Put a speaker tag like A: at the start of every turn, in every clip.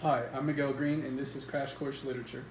A: Hi, I'm Miguel Green, and this is Crash Course Literature.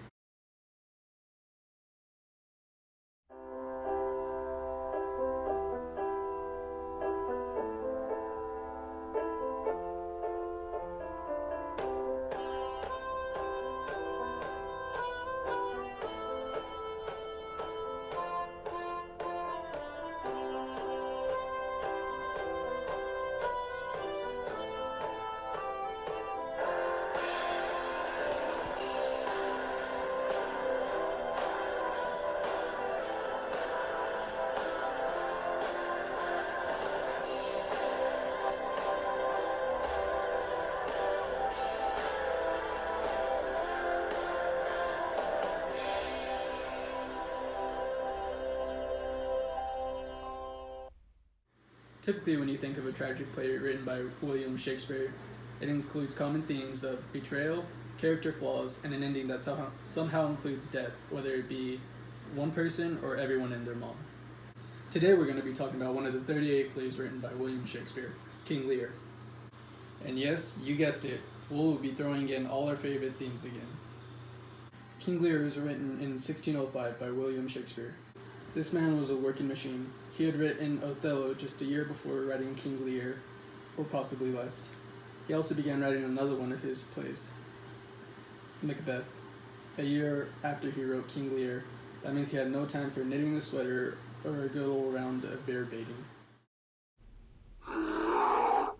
A: Typically, when you think of a tragic play written by William Shakespeare, it includes common themes of betrayal, character flaws, and an ending that somehow includes death, whether it be one person or everyone and their mom. Today, we're going to be talking about one of the 38 plays written by William Shakespeare, King Lear. And yes, you guessed it, we'll be throwing in all our favorite themes again. King Lear was written in 1605 by William Shakespeare. This man was a working machine. He had written Othello just a year before writing King Lear, or possibly less. He also began writing another one of his plays, Macbeth, a year after he wrote King Lear. That means he had no time for knitting a sweater or a good old round of bear baiting. Oh,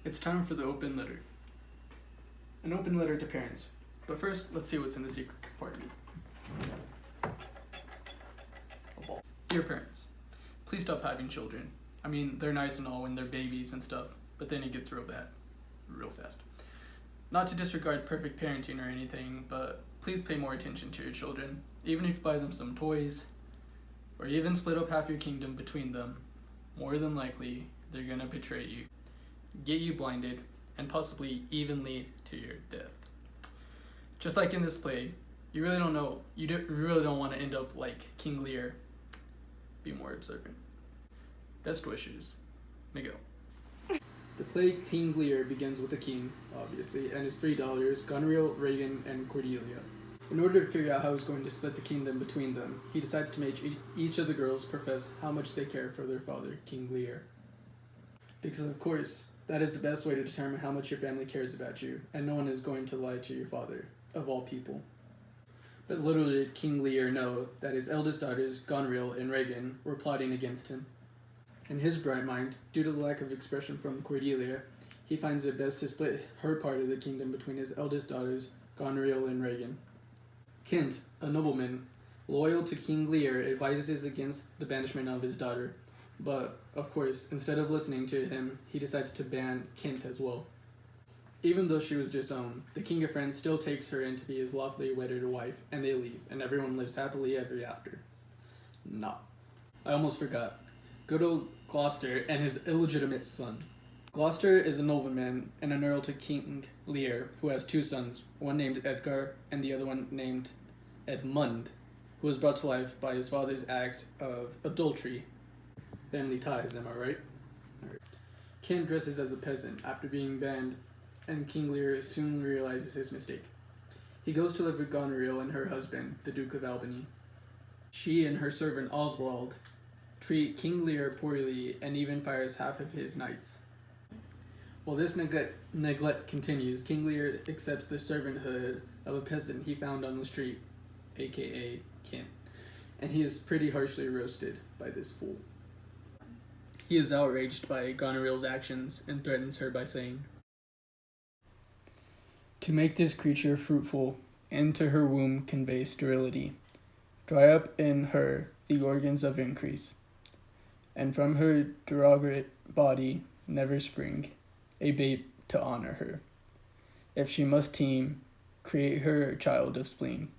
A: it's time for the open letter. An open letter to parents. But first, let's see what's in the secret compartment. Dear parents, please stop having children. I mean, they're nice and all when they're babies and stuff, but then it gets real bad, real fast. Not to disregard perfect parenting or anything, but please pay more attention to your children. Even if you buy them some toys, or even split up half your kingdom between them, more than likely, they're gonna betray you, get you blinded, and possibly even lead to your death. Just like in this play, you really don't want to end up like King Lear. Be more observant. Best wishes, Miguel. The play King Lear begins with the king, obviously, and his three daughters, Goneril, Regan, and Cordelia. In order to figure out how he's going to split the kingdom between them, he decides to make each of the girls profess how much they care for their father, King Lear. Because of course, that is the best way to determine how much your family cares about you, and no one is going to lie to your father, of all people. But little did King Lear know that his eldest daughters, Goneril and Regan, were plotting against him. In his bright mind, due to the lack of expression from Cordelia, he finds it best to split her part of the kingdom between his eldest daughters, Goneril and Regan. Kent, a nobleman, loyal to King Lear, advises against the banishment of his daughter, but, of course, instead of listening to him, he decides to ban Kent as well. Even though she was disowned, the King of France still takes her in to be his lawfully wedded wife, and they leave, and everyone lives happily ever after. Not. I almost forgot. Good old Gloucester and his illegitimate son. Gloucester is a nobleman and an earl to King Lear, who has two sons, one named Edgar and the other one named Edmund, who was brought to life by his father's act of adultery. Family ties, am I right? Kent dresses as a peasant after being banned, and King Lear soon realizes his mistake. He goes to live with Goneril and her husband, the Duke of Albany. She and her servant Oswald treat King Lear poorly and even fires half of his knights. While this neglect continues, King Lear accepts the servanthood of a peasant he found on the street, aka Kent, and he is pretty harshly roasted by this fool. He is outraged by Goneril's actions and threatens her by saying, "To make this creature fruitful, into her womb convey sterility. Dry up in her the organs of increase, and from her derogate body never spring a babe to honor her. If she must teem, create her a child of spleen,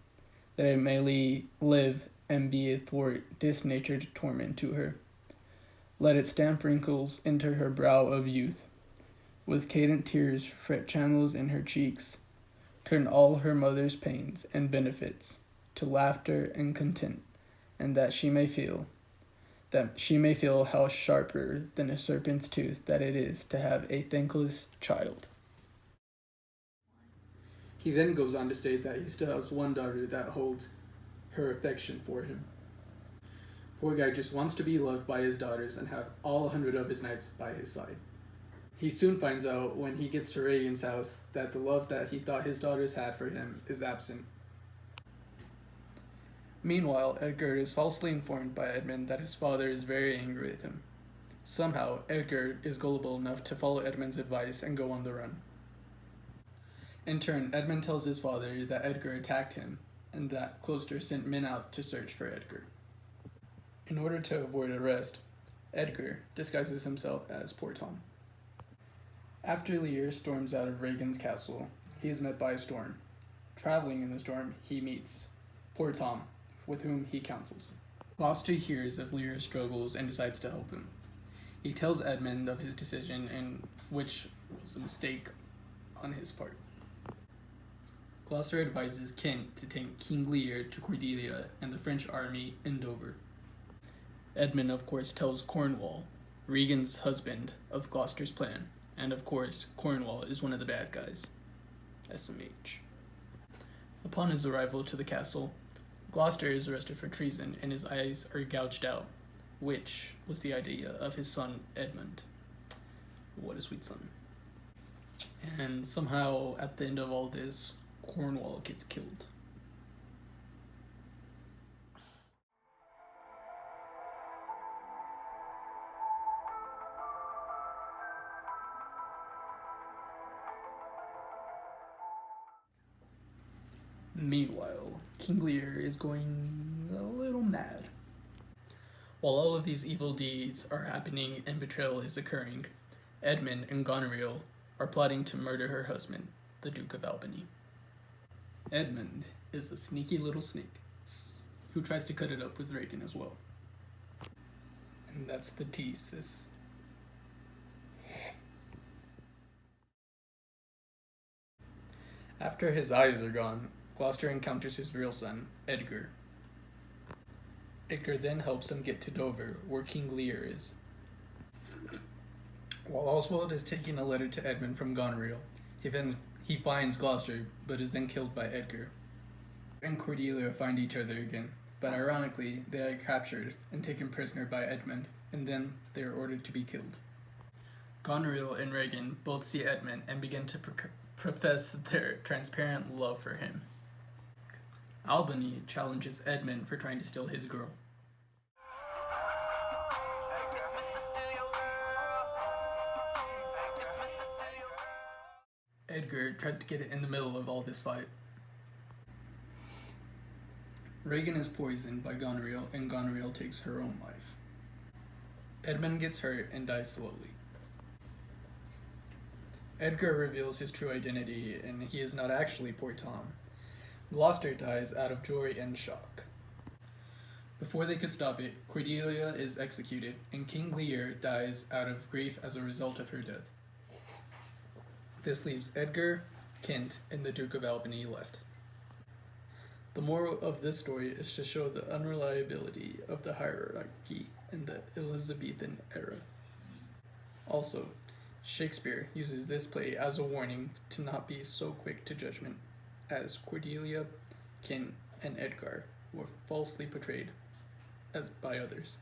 A: that it may live and be a thwart disnatured torment to her. Let it stamp wrinkles into her brow of youth, with cadent tears fret channels in her cheeks, turn all her mother's pains and benefits to laughter and content, and that she may feel how sharper than a serpent's tooth that it is to have a thankless child." He then goes on to state that he still has one daughter that holds her affection for him. Poor guy just wants to be loved by his daughters and have all 100 of his knights by his side. He soon finds out when he gets to Regan's house that the love that he thought his daughters had for him is absent. Meanwhile, Edgar is falsely informed by Edmund that his father is very angry with him. Somehow, Edgar is gullible enough to follow Edmund's advice and go on the run. In turn, Edmund tells his father that Edgar attacked him and that Gloucester sent men out to search for Edgar. In order to avoid arrest, Edgar disguises himself as poor Tom. After Lear storms out of Regan's castle, he is met by a storm. Traveling in the storm, he meets poor Tom, with whom he counsels. Gloucester hears of Lear's struggles and decides to help him. He tells Edmund of his decision, and which was a mistake on his part. Gloucester advises Kent to take King Lear to Cordelia and the French army in Dover. Edmund, of course, tells Cornwall, Regan's husband, of Gloucester's plan, and of course, Cornwall is one of the bad guys. SMH. Upon his arrival to the castle, Gloucester is arrested for treason and his eyes are gouged out, which was the idea of his son Edmund. What a sweet son. And somehow, at the end of all this, Cornwall gets killed. Meanwhile, King Lear is going a little mad. While all of these evil deeds are happening and betrayal is occurring, Edmund and Goneril are plotting to murder her husband, the Duke of Albany. Edmund is a sneaky little snake who tries to cut it up with Regan as well. And that's the tea, sis. After his eyes are gone, Gloucester encounters his real son, Edgar. Edgar then helps him get to Dover, where King Lear is. While Oswald is taking a letter to Edmund from Goneril, he finds Gloucester, but is then killed by Edgar. And Cordelia find each other again, but ironically, they are captured and taken prisoner by Edmund, and then they are ordered to be killed. Goneril and Regan both see Edmund and begin to profess their transparent love for him. Albany challenges Edmund for trying to steal his girl. Edgar tries to get it in the middle of all this fight. Regan is poisoned by Goneril, and Goneril takes her own life. Edmund gets hurt and dies slowly. Edgar reveals his true identity, and he is not actually poor Tom. Gloucester dies out of joy and shock. Before they could stop it, Cordelia is executed, and King Lear dies out of grief as a result of her death. This leaves Edgar, Kent, and the Duke of Albany left. The moral of this story is to show the unreliability of the hierarchy in the Elizabethan era. Also, Shakespeare uses this play as a warning to not be so quick to judgment, as Cordelia, Kent, and Edgar were falsely portrayed as by others.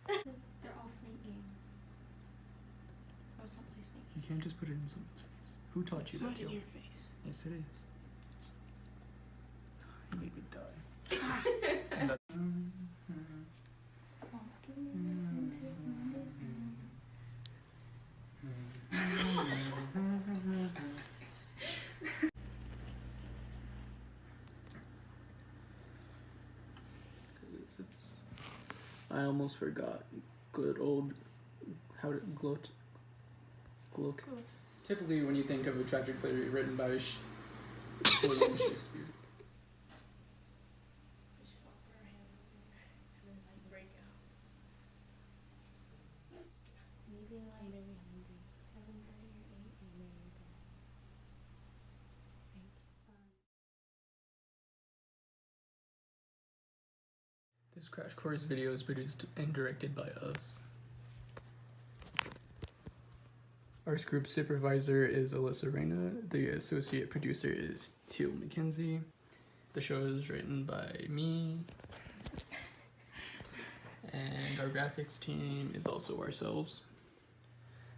B: They're all snake games. I was not play snake games.
A: You can't just put it in someone's face. Who taught you
B: It's
A: that,
B: not
A: Teal?
B: in your face.
A: Yes, it is. You made me die. I almost forgot. Good old how to gloat. Typically, when you think of a tragic play written by William Shakespeare. This crash course video is produced and directed by us. Our script supervisor is Alyssa Reyna. The associate producer is Teal McKenzie. The show is written by me. And our graphics team is also ourselves.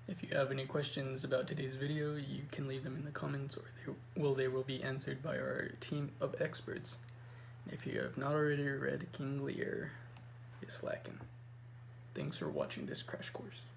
A: If you have any questions about today's video, you can leave them in the comments, or they will be answered by our team of experts. If you have not already read King Lear, you're slacking. Thanks for watching this crash course.